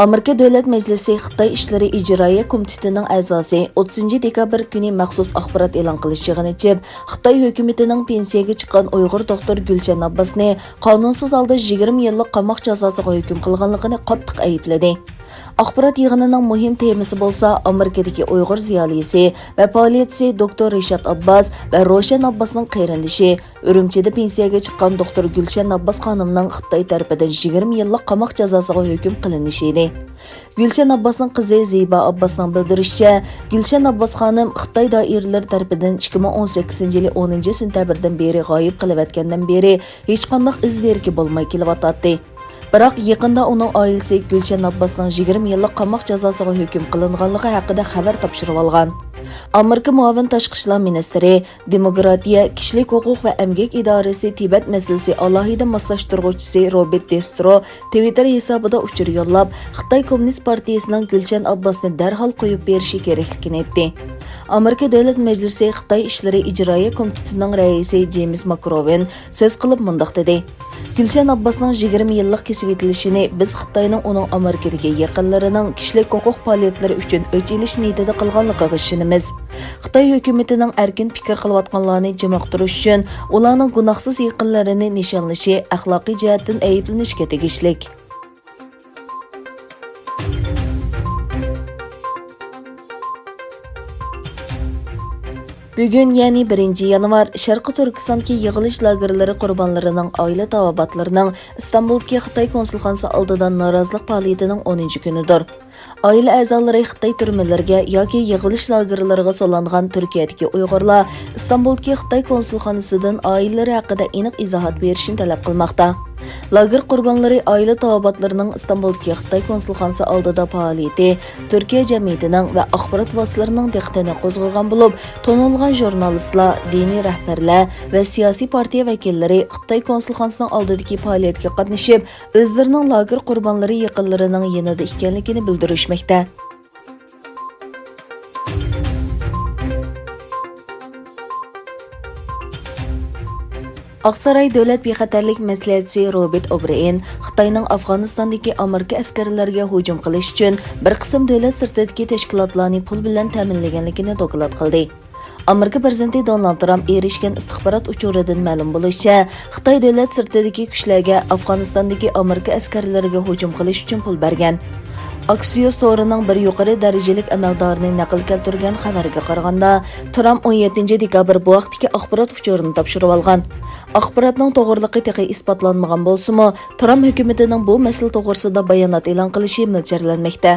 Amerika Davlat Majlisi Xitoy ishlari ijroiya komitetining a'zosi 30 dekabr kuni maxsus axborot e'lon qilish yig'ini ichib, Xitoy hukumatining pensiyaga chiqqan Uyg'ur doktor Gülşen Abbasni qonunsiz holda 20 yillik qamoq jazosiga hukm qilganligini qattiq aybladi. Axborot yig'inining muhim temasi bo'lsa, Amerikadagi Uyg'ur ziyolisi va faoliyatchisi doktor Rishad Abbas va Roshan Abbasning qeyrindishi, Urumchida pensiyaga chiqqan doktor Gülşen Abbas xonimning Xitoy tarafidan 20 yillik qamoq jazosiga hukm qilinishi edi. Gülşen Abbasning qizi Ziba Abbasning bildirishicha, Gülşen Abbas xonim Xitoy doiralari tarafidan 2018-yili 10-sentabrdan beri g'oyib qilayotgandan beri hech qanday izderki bo'lmay kelyapti. Biroq yaqinda uning oilasi Gülşen Abbasning 20 yillik qamoq jazosiga hukm qilinganligi haqida xabar topshirib olgan. Amerika muavin tashqi ishlar ministri, demokratiya, kishilik huquq va emgak idorasi Tibet masalasi alohida moslashtiruvchisi Robert Destro Twitter hisobida uchur yo'llab, Xitoy Kommunist partiyasining Gülşen Abbasni darhol qo'yib berishi kerakligini aytdi. Amerika Davlat Majlisi Xitoy ishlari ijroiya komitetining raisi James McCroven so'z qilib mundaq dedi. Gülşen Abbasning 20 yillik kesib etilishini biz Xitoyning uning Amerikadagi yaqinlarining kishilik huquq faoliyatlari uchun o'ch elish niyatida qilganligiga ishonamiz. Xitoy hukumatining erkin fikr qilayotganlarni jimoqtirish uchun ularning gunohsiz yaqinlarini nishonlashi axloqiy jihatdan ayblanishga tegishli. Bugün yani 1 yanvar Sharqi Turkistondagi yig'ilish lagerlari qurbonlarining a'ilەtaۋابىئاتلىرىنىڭ İstanbuldagi Xitoy konsulxonasi oldidan norozilik faoliyatining 10-kunidir. Oila a'zolari Xitoy turmalarga yoki yig'ilish lagerlariga solangan Turkiyadagi Uyg'urlar İstanbuldagi Xitoy konsulxonasidan oilalari haqida aniq izohat berishni talab qilmoqda. Lager qurbonlari a'ilەtaۋابىئاتلىرىنىڭ İstanbuldagi Xitoy konsulxonasi oldida faoliyati Turkiya jamiyatining va axborot vositalarining diqqatini qo'zg'agan bo'lib, tonilgan jurnalistlar, diniy rahbarlar va siyosiy partiya vakillari Xitoy konsulxonasining oldidagi faoliyatga qatnashib, o'zlarining lager qurbonlari yaqinlarining yanida ekanligini bildirishmoqda. Aqsaray Davlat bexatarlik maslahatchisi Robert O'Brien Xitoyning Afg'onistondagi Amerika askarlariga hujum qilish uchun bir qism davlat sirtidagi tashkilotlarni pul bilan ta'minlaganligini doklad qildi. Amerika prezidenti Donald Trump erishgan istixborot uchuridan ma'lum bo'lishicha, Xitoy davlat sirtidagi kuchlarga Afg'onistondagi Amerika askarlariga hujum qilish uchun pul bergan. Axios to'rining bir yuqori darajalik amaldorini naql keltirgan xabarga qaraganda, Trump 17 dekabr bu vaqtdagi axborot uchurini topshirib olgan. Axborotning to'g'riligi teqi isbotlanmagan bo'lsa-mu, Trump hukumatining bu masala to'g'risida bayonot e'lon qilishi mo'ljallanmoqda.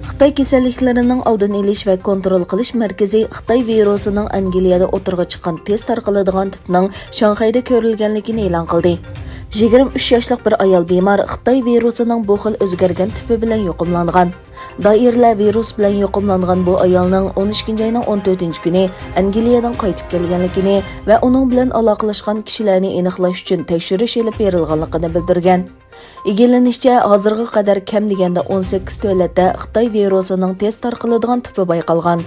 Xitoy kasalliklarining oldini olish va kontrol qilish markazi Xitoy virusining Angliyada o'tirg'a chiqqan tez tarqaladigan tipning Shanxayda ko'rilganligini e'lon qildi. 23 yoshlik bir ayol bemor Xitoy virusining bu xil o'zgargan tipi bilan yuqumlangan. Doirlar virus bilan yuqumlangan bu ayolning 12-oyning 14-kuni Angliyadan qaytib kelganligini va uning bilan aloqalashgan kishilarni aniqlash uchun tekshirish olib berilganligini bildirgan. E'gillanishicha, hozirga qadar kam deganda 18 davlatda Xitoy virusining tez tarqaladigan tipi bayqalgan.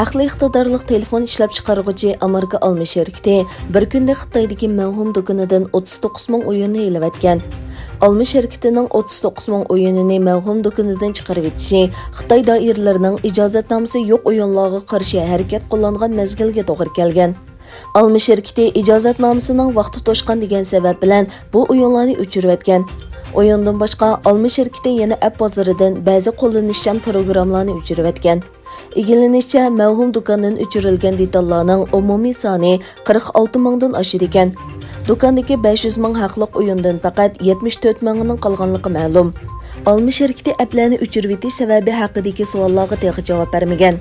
Aqli iqtidorli telefon ishlab chiqaruvchi Amerika olma şirkati bir kunda Xitoydagi muvhim do'konidan 39 ming o'yinni elayotgan. Olma şirkatining 39 ming o'yinini muvhim do'konidan chiqarib etishi Xitoy doiralarining ijozatnomasi yo'q o'yinlarga qarshi harakat qo'llangan mezgilga to'g'ri kelgan. Olma şirkati ijozatnomasining vaqti to'shqan degan sabab bilan bu o'yinlarni o'chirayotgan. O'yindan boshqa olma şirkati yana app bozoridan ba'zi qo'llanishchan programmalarni o'chirayotgan. E'gillanishicha, mavhum do'kondan o'chirilgan detallarning umumiy soni 46 mingdan oshadi ekan. Do'kondagi 500 ming haqliq o'yindan faqat 74 mingining qolganligi ma'lum. Olma şirkati applarni o'chirib etish sababi haqidagi savollarga to'g'ri javob bermagan.